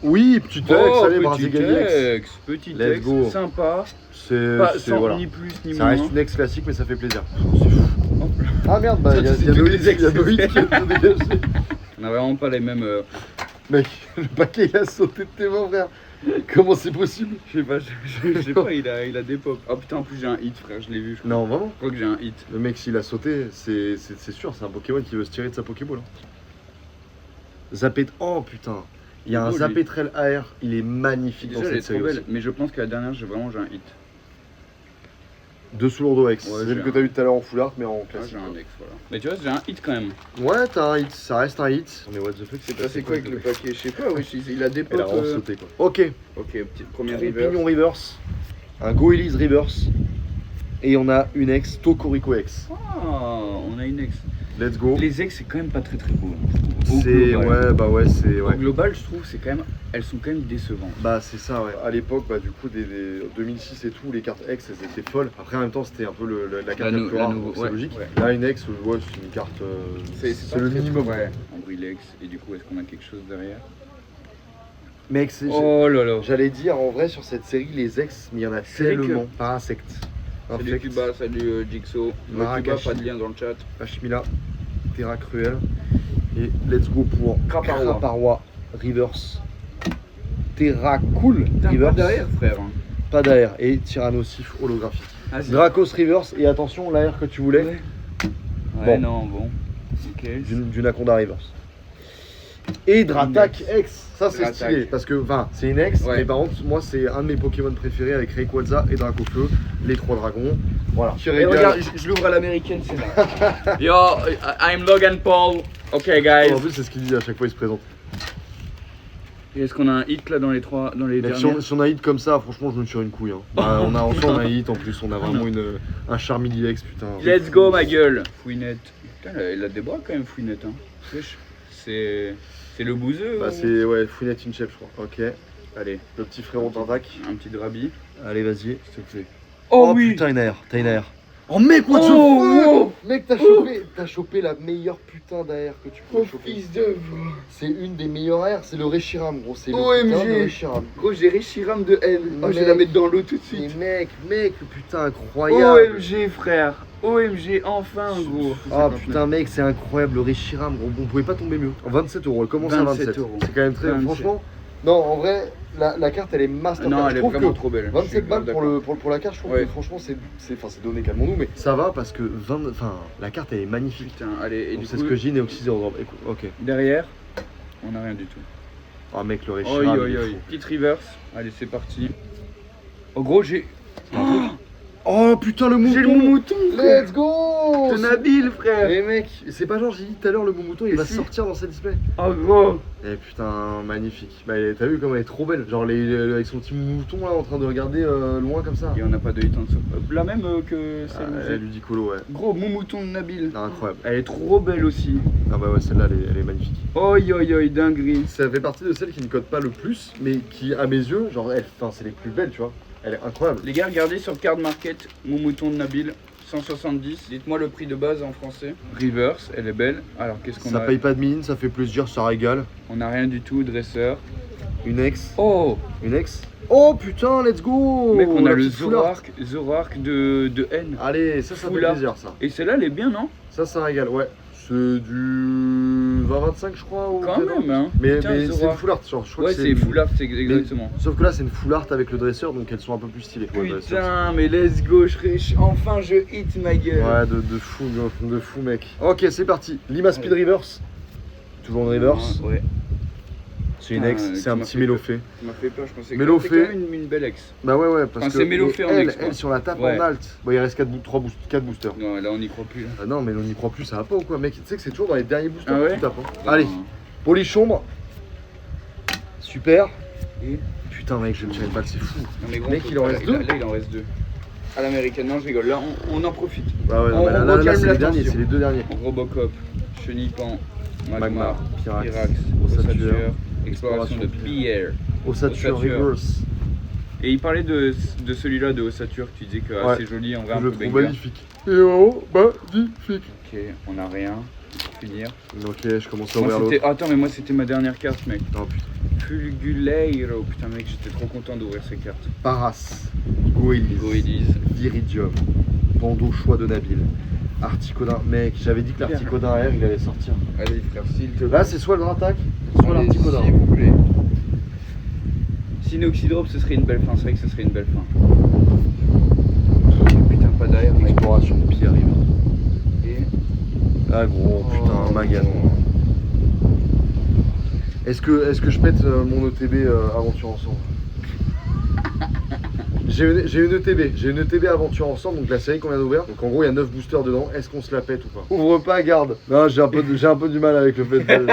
Oui, petit ex, allez, Brasigali ex. Petit Let's ex, go. sympa. C'est Sans voilà. ni plus ni Ça moins. reste une ex classique, mais ça fait plaisir. C'est fou. Ah merde, bah il y a c'est tous Noïd les ex, qui a dégagé. On a vraiment pas les mêmes. Mec, le paquet il a sauté de tes mains, frère. Comment c'est possible? Je sais pas, je sais pas, il a des pop. Oh putain, en plus j'ai un hit, frère, je l'ai vu. Je crois. Non, vraiment. Je crois que j'ai un hit. Le mec, s'il a sauté, c'est sûr, c'est un Pokémon qui veut se tirer de sa Pokéball. Zapet. Oh putain. Il y a un beau, lui. Zapetrel AR, il est magnifique dans Déjà, elle est cette trop série belle, aussi. mais je pense que la dernière, j'ai un hit. Dessous lourdeau X. Ouais, C'est j'ai celle que un- t'as eu tout à l'heure en full art, mais en Là, classique. j'ai un ex, voilà. Mais tu vois, j'ai un hit quand même. Ouais, t'as un hit, ça reste un hit. Mais what the fuck, C'est passé quoi avec le paquet? Je sais pas, oui, il a des Elle a pop. vraiment sauté quoi. Ok, Ok, petite première river. Pignon reverse, un Goelis reverse, et on a une ex Tokorico X. Ah, on a une ex. Let's go. Les ex, c'est quand même pas très beau. Hein, je trouve. Au C'est global. ouais, bah ouais, c'est Au ouais. global, je trouve, c'est quand même, elles sont quand même décevantes. Bah c'est ça ouais. À l'époque, bah du coup des 2006 et tout, les cartes X elles étaient folles. Après en même temps c'était un peu la carte la plus rare, donc c'est ouais, logique. ouais. Là une X, ouais c'est une carte, c'est le minimum. Ouais. En brillex. Et du coup, est-ce qu'on a quelque chose derrière? Mec, Oh là là. j'allais dire en vrai sur cette série les ex, mais il y en a C'est vrai tellement. Par insecte. Salut Cuba, salut Jigsaw. Cuba, Marrakech. pas de lien dans le chat. Hashmila, Terra Cruel. Et let's go pour Craparois. Craparois Reverse. Terra Cool T'as pas Reverse. derrière, frère. Pas d'AR. Et Tyrannosif holographique. Ah, Dracos Reverse. Et attention, l'AR que tu voulais, Ouais, Bon. non, bon. Ok. d'une Anaconda Reverse. Et Dratak X. Ça c'est Dratak. stylé. Parce que, enfin, c'est une ex. Ouais. Mais par contre, moi, c'est un de mes Pokémon préférés avec Rayquaza et Dracofeu. Les trois dragons. Voilà. Et regarde, je l'ouvre à l'américaine, c'est là. Yo, I'm Logan Paul. Ok, guys. En plus, c'est ce qu'il dit à chaque fois, il se présente. Et est-ce qu'on a un hit là dans les Mec, si dernières? on a hit comme ça, franchement, je me tire une couille. Hein. Bah, on a un hit en plus, on a vraiment un Charmilly X, putain. Let's go, ma gueule. Fouinette. Putain, elle a des bras quand même, Fouinette. Hein. Wesh. C'est le bouseux. Bah, ou- c'est ouais, Fouinette Inchep, je crois. Ok, Allez, le petit frérot d'Intac. un petit drabi. Allez, vas-y, s'il te plaît. oui. putain, une AR, t'as une AR. Oh mec, what the Oh, fuck Mec, t'as chopé la meilleure putain d'AR que tu peux choper. de... C'est une des meilleures AR, c'est le Reshiram, gros. C'est le OMG. putain de Reshiram. Gros, j'ai Reshiram de N. Oh, je vais la Mec. mettre dans l'eau tout de Mais suite. mec, putain, incroyable. OMG, frère. OMG, enfin, gros. Ah putain mec, c'est incroyable, le Reshiram, gros, on pouvait pas tomber mieux. 27 €, elle commence à 27 27. €. C'est quand même très... 27. Franchement, non, en vrai, la carte elle est master. Non, Je elle est trouve vraiment que trop belle. Je suis 27 balles grave pour la carte, je trouve Ouais. que franchement c'est donné, calmons-nous, mais ça va parce que la carte elle est magnifique. Putain, allez, et Donc du c'est coup, ce que j'ai, Néoxysé en écoute, ok. derrière, on n'a rien du tout. Oh mec, le Oi, Reshiram, oi, il est oi. fou. Petite reverse. Allez, c'est parti. Oh, gros, j'ai. Oh putain le mouton. J'ai le mouton, Let's go. de Nabil, frère. Mais mec, c'est pas genre j'ai dit tout à l'heure le mouton il Et va si. sortir dans cette display. Oh, gros. Eh putain, magnifique. Bah, t'as vu comme elle est trop belle. Genre avec son petit mouton là en train de regarder loin comme ça. Et on n'a pas de hit en dessous. La même que celle où j'ai. Ludicolo, ouais. Gros, mon mouton de Nabil. Ah, incroyable. Elle est trop belle aussi. Ah bah ouais, celle-là elle est magnifique. Oi, oi, oi, dinguerie. Ça fait partie de celles qui ne codent pas le plus, mais qui à mes yeux, genre c'est les plus belles, tu vois. Elle est incroyable. Les gars, regardez sur Card Market, mon mouton de Nabil. 170, dites-moi le prix de base en français. Reverse, elle est belle. Alors qu'est-ce qu'on Ça a? paye pas de mine, ça fait plaisir, ça régale. On n'a rien du tout, dresseur. Une ex. Oh, Une ex. Oh putain, let's go. mec, on a La le petite full art. Zoroark de N. Allez, ça fait Full art. plaisir ça. Et celle-là, elle est bien, non? Ça régale, ouais. C'est du 20-25 je crois. Ou Quand peut-être même, hein. Mais, Putain, mais c'est une Zoroark. full art, genre, je crois Ouais, que c'est une- full art, c'est exactement. Sauf que là c'est une full art avec le dresseur donc elles sont un peu plus stylées. Ouais, le dresseur, Putain, mais let's go, enfin je hit ma gueule. ouais, de fou mec. Ok, c'est parti. Lima Speed Reverse. Toujours en reverse. Ouais, C'est une Putain, ex, tu c'est un m'as petit fait Mélofée. tu m'as fait peur, je pensais que Mélofée. c'était quand même une belle ex. Bah ouais, parce Enfin, que c'est Mélofée mais en elle, ex, quoi. elle, si on la tape Ouais. en alt, bon, il reste 4 boosters. Non, là on n'y croit plus. Là. Ah non, mais on n'y croit plus, ça va pas ou quoi, mec? Tu sais que c'est toujours dans les derniers boosters Ah que ouais tu tapes. Hein. Allez, Polichombre. Super. Et Putain, mec, je vais me tirer une balle, c'est fou. non, mais gros, Mec, faut il en pas- reste là, deux. Là, il en reste deux. à l'américaine. Non, je rigole. Là, on en profite. Bah ouais, non, On mais là, recalme c'est la les derniers, tension. c'est les deux derniers. Robocop, Chenipan, Magmar, Pyrax, Pyrax, Ossature, Ossature, Exploration de Pierre. Ossature Ossature. Reverse, Et il parlait de celui-là de Ossature, tu disais que Ouais. assez joli, en vrai, que un je peu trouve banger. magnifique. Et oh, magnifique. Ok, on a rien. Pour finir. Ok, je commence à Moi, ouvrir c'était... l'autre. Attends, mais moi c'était ma dernière carte, mec. Oh putain. Fulguleiro. Putain, mec, j'étais trop content d'ouvrir ces cartes. Paras, Goélis, Goélis. Viridium, Bandeau choix de Nabil, Articodin. Mec, j'avais dit que l'Articodin R il allait sortir. Allez, frère, s'il te plaît. Là, c'est soit le Dratac, soit Allez, l'Articodin. s'il vous plaît. Sinoxydrop, ce serait une belle fin. C'est vrai que ce serait une belle fin. Ok, putain, pas d'air, mec. Exploration de Pierre arrive. Et... Ah gros, putain, Magan. Est-ce que je pète mon ETB aventure ensemble? J'ai une ETB aventure ensemble, donc la série qu'on vient d'ouvrir. Donc en gros il y a 9 boosters dedans, est-ce qu'on se la pète ou pas? Ouvre pas, garde. Non, j'ai un peu du mal avec le fait de...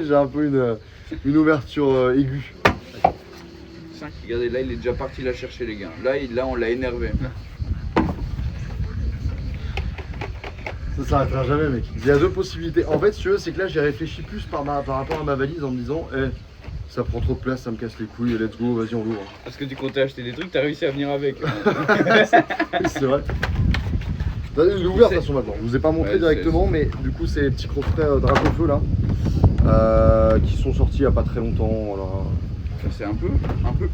j'ai un peu une ouverture aiguë. 5, regardez, là il est déjà parti la chercher, les gars. Là on l'a énervé. Ça s'arrêtera jamais, mec. Il y a deux possibilités. En fait, si tu veux, c'est que là j'ai réfléchi plus par rapport à ma valise en me disant, ça prend trop de place, ça me casse les couilles, let's go, vas-y on l'ouvre. Parce que tu comptais acheter des trucs, t'as réussi à venir avec. C'est vrai. Il est ouvert de toute façon maintenant. Je vous ai pas montré Ouais, directement, mais du coup c'est les petits coffrets drapeau feu là, qui sont sortis il y a pas très longtemps. Voilà. C'est un peu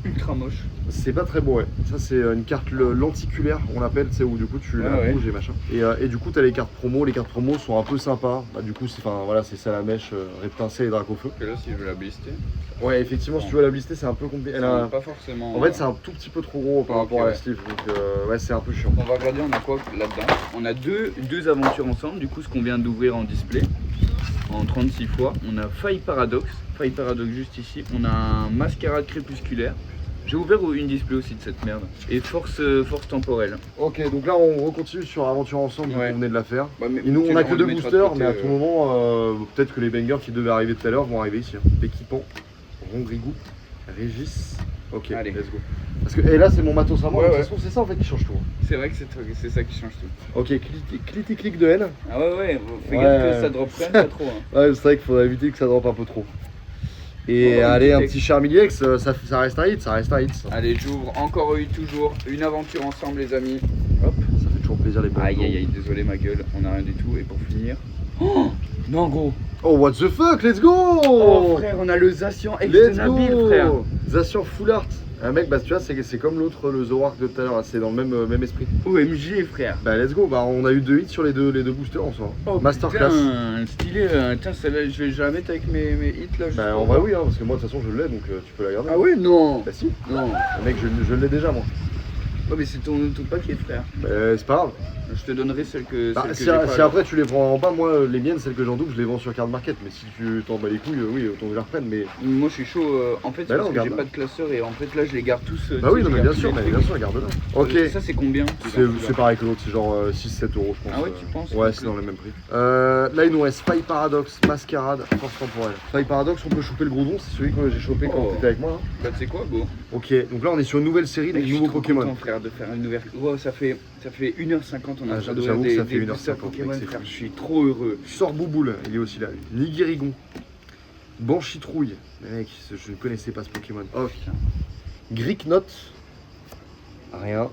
ultra moche. C'est pas très beau, ouais. Ça c'est une carte lenticulaire, on l'appelle, c'est où du coup tu la Ouais. bouges et machin. Et du coup t'as les cartes promo. Les cartes promo sont un peu sympas. Bah du coup c'est, enfin voilà, c'est Salamèche, Reptincé et Dracofeu. Que là, si je veux la blister, Ouais, effectivement, si tu veux la blister, c'est un peu compliqué. Elle a- pas forcément. En fait, c'est un tout petit peu trop gros par Ok, rapport à la ouais. sleeve, donc ouais, c'est un peu chiant. On va regarder, on a quoi là-dedans? On a deux aventures ensemble, du coup ce qu'on vient d'ouvrir en display en 36 fois. On a Faille Paradox juste ici. On a un Mascarade Crépusculaire. J'ai ouvert une display aussi de cette merde. Et Force temporelle. Ok, donc là on recontinue sur Aventure Ensemble, Ouais. on venait de la faire. Bah, mais Et nous, tu on a le que deux remettras de boosters, côté, mais à tout moment, peut-être que les bangers qui devaient arriver tout à l'heure vont arriver ici. Péquipan, Rongrigou, Régis. Ok, Allez. let's go. Parce que, et là, c'est mon matos à moi, Ouais, de ouais. toute façon, c'est ça en fait qui change tout. C'est vrai que c'est ça qui change tout. Ok, clic de haine. Ah ouais, fais Ouais. gaffe que ça drop quand même pas trop. Hein. Ouais, c'est vrai qu'il faudrait éviter que ça droppe un peu trop. Et Oh, allez, un un petit petit Charmilly X, ça reste un hit, Allez, j'ouvre encore toujours une aventure ensemble, les amis. Hop, ça fait toujours plaisir les bangers. Aïe, désolé ma gueule, on a rien du tout. Et pour finir. Oh non, gros. Oh, what the fuck, let's go. Oh frère, on a le Zacian ex de Let's Nabil, go frère. Zacian Full Art. Un mec, bah tu vois, c'est comme l'autre, le The Wark de tout à l'heure, c'est dans le même esprit. OMG, frère. Bah let's go, bah on a eu 2 hits sur les deux boosters en soi. Oh, Masterclass. putain, stylé. Tiens, celle-là, je vais la mettre avec mes hits là. juste Bah pour en vrai voir. oui, hein, parce que moi de toute façon je l'ai, donc tu peux la garder. Ah ouais, non. Bah si, Non. mec, je l'ai déjà moi. Oh, mais c'est ton paquet, frère. Bah c'est pas grave. Je te donnerai celle que, Bah, celle que si j'ai pas. si alors. après tu les prends en bas, moi les miennes, celles que j'en double, je les vends sur Card Market. Mais si tu t'en bats les couilles, oui, autant que je les reprenne. Mais Moi, je suis chaud. En fait, c'est Bah non, parce que j'ai regarde pas de classeur et en fait, là, je les garde tous. bah oui, non mais bien sûr, garde-la. Ok. Ça, c'est combien? C'est pareil que l'autre, c'est genre 6-7 euros je pense. Ah ouais, tu penses? Ouais, c'est dans le même prix. Là il nous reste Faille Paradox, Mascarade, Force Temporelle. Faille Paradox, on peut choper le Groudon, c'est celui que j'ai chopé quand Oh. t'étais avec moi. Hein. Bah, tu sais quoi, beau? Ok, donc là on est sur une nouvelle série, Mec, des je suis nouveaux trop Pokémon. content, frère, de faire une ouverture. Oh, ça fait 1h50, on a Ah, déjà j'avoue que ça fait 1h50, boosters mec, Pokémon, c'est frère. fou. Je suis trop heureux. Sorbouboule, il est aussi là. Nigirigon, Banchitrouille, mec, je ne connaissais pas ce Pokémon. Oh putain. Gricknot, rien.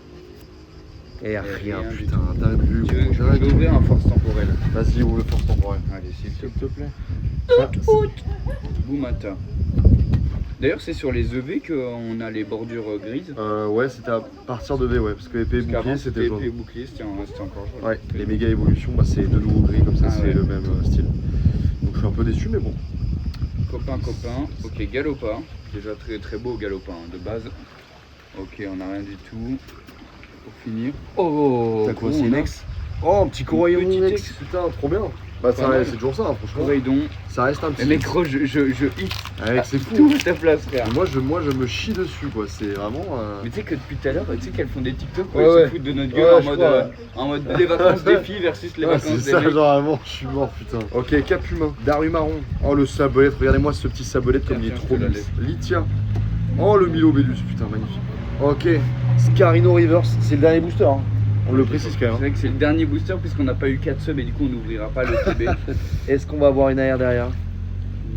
Et rien, rien du putain, dingue vu. Tu veux que je dingue. vais ouvrir un force temporelle? Vas-y, ouvre le Force Temporelle. Allez, s'il te S'il plaît. te plaît. Boumata. D'ailleurs, c'est sur les EV qu'on a les bordures grises. Ouais, c'était à partir de V, ouais, parce que épée et Parce qu'avant, bouclier c'était jaune. épée et bouclier, c'était encore jaune. Ouais, les méga évolutions, bah, c'est de nouveau gris, comme ça Ah c'est ouais. le même style. Donc je suis un peu déçu, mais bon. Copain. Ok, Galopin. Déjà très très beau Galopin de base. Ok, on a rien du tout. Pour finir. Oh, T'as quoi, gros, c'est on une a ex? Oh, un petit Coraillon Petit ex, ex. putain, trop bien. Bah, Pas mal. c'est toujours ça, hein, franchement. Coraidon. Ça reste un Mais petit. mec, gros, je hit Ah, mec, c'est fou. tout ta place, frère. Moi je me chie dessus, quoi. C'est vraiment. Mais tu sais que depuis tout à l'heure, tu sais qu'elles font des TikTok où Ouais, elles ouais. se foutent de notre Ouais, gueule je en, crois, en mode les vacances des filles versus les Ouais, vacances c'est des ça, mecs. genre vraiment, je suis mort, putain. Ok, Capumain, Darumaron. Oh, le sabolette, regardez-moi ce petit sabolette comme il est Tiens, trop je te la lisse. Litia. Oh, le Milobellus, putain, magnifique. Ok, Scarino Reverse, c'est le dernier booster, hein. On le précise quand C'est même. vrai que c'est le dernier booster puisqu'on n'a pas eu 4 subs et du coup on n'ouvrira pas le TB. Est-ce qu'on va avoir une AR derrière?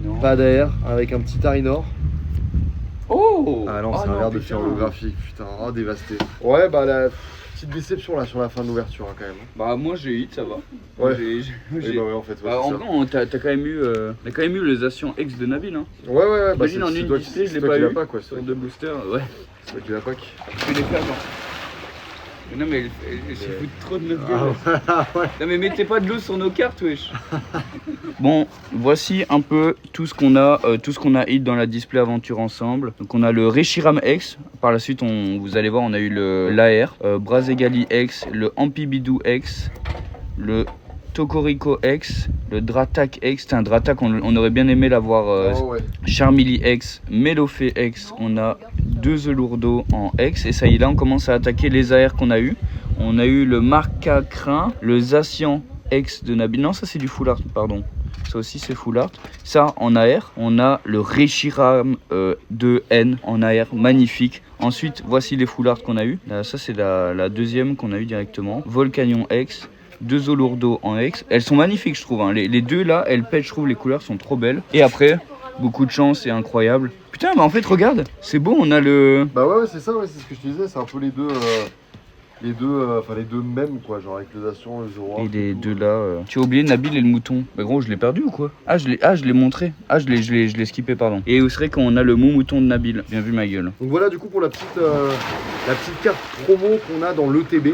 Non. Pas d'AR, avec un petit Tarinor. Oh Ah non, oh c'est un verre de putain. fer holographique, putain, oh, dévasté. Ouais, bah la petite déception là sur la fin de l'ouverture hein, quand même. Bah moi j'ai hit, ça va. Ouais. J'ai- Oui, bah ouais, en fait, ouais, Bah, c'est en ça. vrai, t'as quand même eu, les actions ex de Nabil. Hein. Ouais, bah Imagine en une display, je l'ai toi pas qui l'as eu. pas quoi, Sur 2 boosters, ouais. c'est toi qui l'as pas. Je vais les faire, moi. Mais non, mais elle s'y fout trop de notre gueule. Ouais. Non, mais mettez pas de l'eau sur nos cartes, wesh. Bon, voici un peu tout ce qu'on a hit dans la display aventure ensemble. Donc on a le Reshiram X. Par la suite, vous allez voir, on a eu l'AR, Brazegali X, le Ampibidou X, le Tokoriko X, le Dratak X. C'est un Dratak, on aurait bien aimé l'avoir. Oh, ouais. Charmilly X, Melofé X, on a 2 Zelourdo en X et ça y est, là on commence à attaquer les AR qu'on a eu. On a eu le Marca Crin, le Zacian X de Nabil. Non, ça c'est du full art, pardon. Ça aussi c'est full art. Ça en AR, on a le Reshiram 2N en AR, magnifique. Ensuite, voici les full art qu'on a eu. Là, ça c'est la deuxième qu'on a eu directement. Volcanion X. 2 Zolourdo en X. Elles sont magnifiques, je trouve. Hein. Les deux là, elles pètent, je trouve, les couleurs sont trop belles. Et après, beaucoup de chance, c'est incroyable. Putain, mais en fait, regarde, c'est beau, on a le. Bah ouais, c'est ça, ouais, c'est ce que je te disais, c'est un peu les deux mêmes quoi, genre avec le Dacian, le Zoro. Et les deux là. Tu as oublié Nabil et le mouton. Bah gros, je l'ai perdu ou quoi? Ah, je l'ai montré. Ah, je l'ai skippé, pardon. Et c'est vrai qu'on a le mouton de Nabil. Bien vu ma gueule. Donc voilà du coup pour la petite carte promo qu'on a dans l'ETB.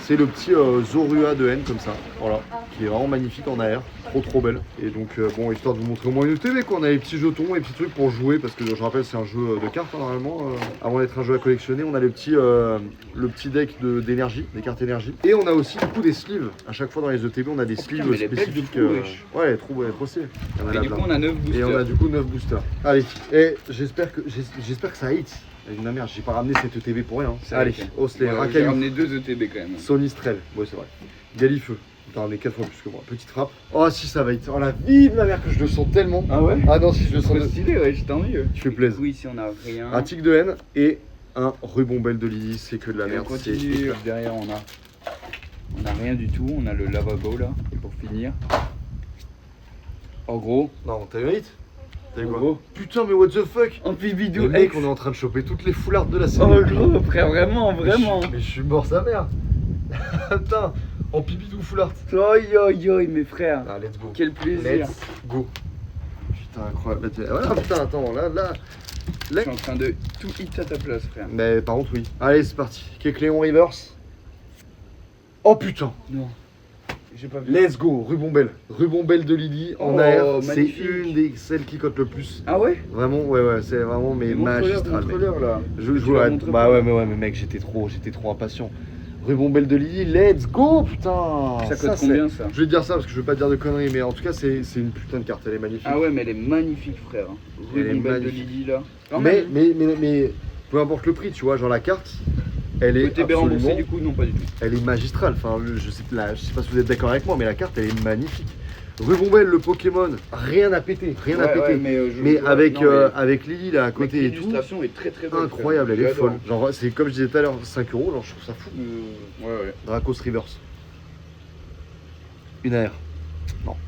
C'est le petit Zorua de N comme ça, voilà, qui est vraiment magnifique en AR, trop belle. Et donc bon, histoire de vous montrer au moins une ETB quoi, on a les petits jetons, les petits trucs pour jouer, parce que je rappelle c'est un jeu de cartes hein, normalement, avant d'être un jeu à collectionner, on a le petit deck d'énergie, des cartes énergie. Et on a aussi du coup des sleeves, à chaque fois dans les ETB on a des sleeves putain, mais elle est belle de spécifiques. fou, wesh. Ouais, elle est trop stylée. Il y en a Et là du plein. coup, on a 9 boosters. Et on a du coup 9 boosters. Allez, et j'espère que ça hit. Ma mère, j'ai pas ramené cette ETB pour rien. Allez, Osler, J'ai Racaillou, ramené 2 ETB quand même. Sony Strel, ouais c'est vrai. Galifeu, t'as ramené 4 fois plus que moi. Petite frappe. Oh si ça va hit. Oh la vie de ma mère que je le sens tellement. Ah ouais? Ah non si je le sens. Trop stylé, ouais, tant mieux. Tu fais plaisir. Oui, ici on a rien. Un tic de haine et un ruban de Lily, c'est que de la Et merde. on continue. Derrière, on a rien du tout. On a le lavabo là. Et pour finir. En gros. Non, t'as eu un hit? T'as eu En quoi? gros. Putain mais what the fuck? En pibidou. Le mec, on est en train de choper toutes les foulards de la série. Oh gros, frère, vraiment, vraiment. Mais je suis mort sa mère. Putain, en pipidou foulard. Oi, mes frères. Ah, let's go. Quel plaisir. Let's go. Putain, incroyable. Voilà, putain, attends, là. Je suis en train de tout hit à ta place, frère. Mais par contre, oui. Allez, c'est parti. Kekléon Reverse. Oh putain. Non. J'ai pas vu. Let's go. Rubombelle. Rubombelle de Lily en Oh, AR. C'est magnifique. une des celles qui cote le plus. Ah ouais? Vraiment, ouais, c'est vraiment mais magistral. mec. Montre-leur là. Je Tu joue la à... montres Bah pas. ouais, mais mec, j'étais trop impatient. Rubombelle de Lily, let's go, putain. Ça coûte c'est- combien ça? Je vais te dire ça parce que je veux pas te dire de conneries, mais en tout cas, c'est une putain de carte, elle est magnifique. Ah ouais, mais elle est magnifique, frère. Elle est Rue Bombelle de magnifique. Lily là. Quand mais, même. mais peu importe le prix, tu vois, genre la carte, elle est TB remboursé absolument, du coup? Non, pas du tout. elle est magistrale. Enfin, je sais pas si vous êtes d'accord avec moi, mais la carte, elle est magnifique. Rubombelle, le Pokémon, rien à péter, rien à péter. Mais avec Lily là à côté et tout, l'illustration est très très belle. incroyable, elle est J'adore. folle. Genre, c'est comme je disais tout à l'heure, 5 euros, genre je trouve ça fou. Ouais. Dracos Reverse. Une AR,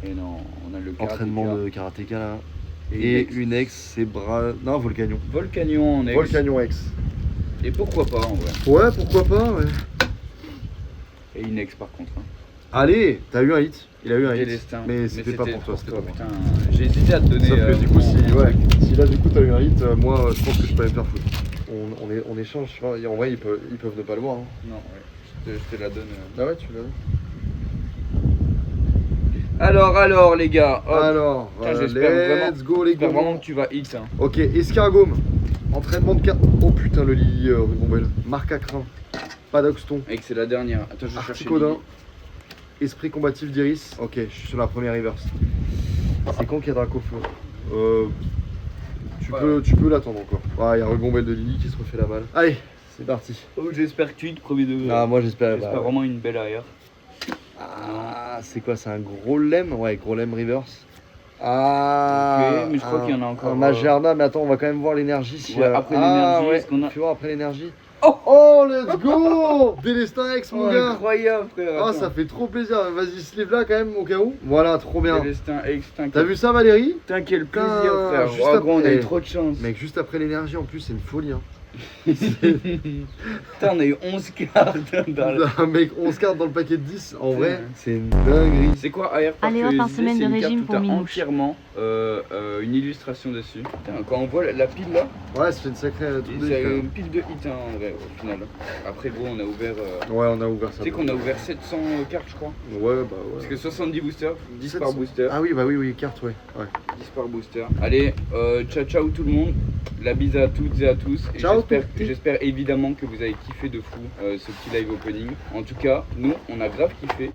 Et non, on a le entraînement de karatéka là. Et Et une ex, c'est non, Volcanion. Volcanion en ex. Volcanion ex. Et pourquoi pas en vrai. Ouais, pourquoi pas, ouais. Et une ex par contre. Hein. Allez, t'as eu un hit. Il a eu un hit. Délestin. Mais c'était pas pour toi, c'était pas pour toi. Putain, j'ai hésité à te donner. Sauf que du coup, mon- si là du coup t'as eu un hit, moi je pense que je peux aller me faire foutre. On échange, tu vois, et en vrai ils peuvent ne pas le voir. Hein. Non, ouais. Je te la donne. Ah ouais, tu l'as vu. Alors les gars. Hop. Alors, Putain, voilà, j'espère let's go les J'espère gars. vraiment que tu vas hit. Hein. Ok, escargome. Entraînement de carte. Oh putain, le Lily Rubombelle. Marque à crin. Padaxton. Et que c'est la dernière. Attends, je vais chercher. Articodin. Lily. Esprit combatif d'Iris. Ok, je suis sur la première reverse. C'est quand qu'il y a Dracofeu Tu peux l'attendre encore. Ah, il y a Rubombelle de Lily qui se refait la balle. Allez, c'est parti. Oh, j'espère que tu hit, premier degré. Ah, moi j'espère. J'espère bah, ouais. vraiment une belle arrière. Ah, c'est quoi? C'est un gros lemme? Ouais, gros lemme reverse. Ah, Ok, mais je crois qu'il y en a encore, Un Magerna, mais attends, on va quand même voir l'énergie. Ouais, après l'énergie, ouais, est-ce qu'on a- Tu vois, après l'énergie. Oh, let's go. Délestin X, mon gars. Incroyable, frère. Ah, attends. ça fait trop plaisir. Vas-y, slip là quand même, au cas où. Voilà, trop bien. Célestin X, t'inquiète. T'as vu ça, Valérie? Quel Putain, plaisir, frère. juste Oh, gros, on a après. eu trop de chance. Mec, juste après l'énergie, en plus, c'est une folie. Hein. Putain, on a eu 11 cartes dans le... Un mec, 11 cartes dans le paquet de 10. En vrai, Ouais. c'est une dinguerie. C'est quoi AR par Allez hop, curiosité, un semaine c'est de une régime carte où pour t'as Minouche. entièrement une illustration dessus. Putain, quand on voit la pile là, Ouais, ça fait une sacrée truc de c'est frère. une pile de hits hein, en vrai au final. Après gros on a ouvert... Ouais, on a ouvert ça. Tu sais qu'on a ouvert 700 cartes je crois. Ouais, bah Parce ouais. que 70 boosters, 10 par 700. booster. Ah oui, bah oui, carte, ouais. 10 par booster. Allez, ciao ciao tout le monde. La bise à toutes et à tous. Et Ciao, j'espère évidemment que vous avez kiffé de fou ce petit live opening. En tout cas, nous on a grave kiffé.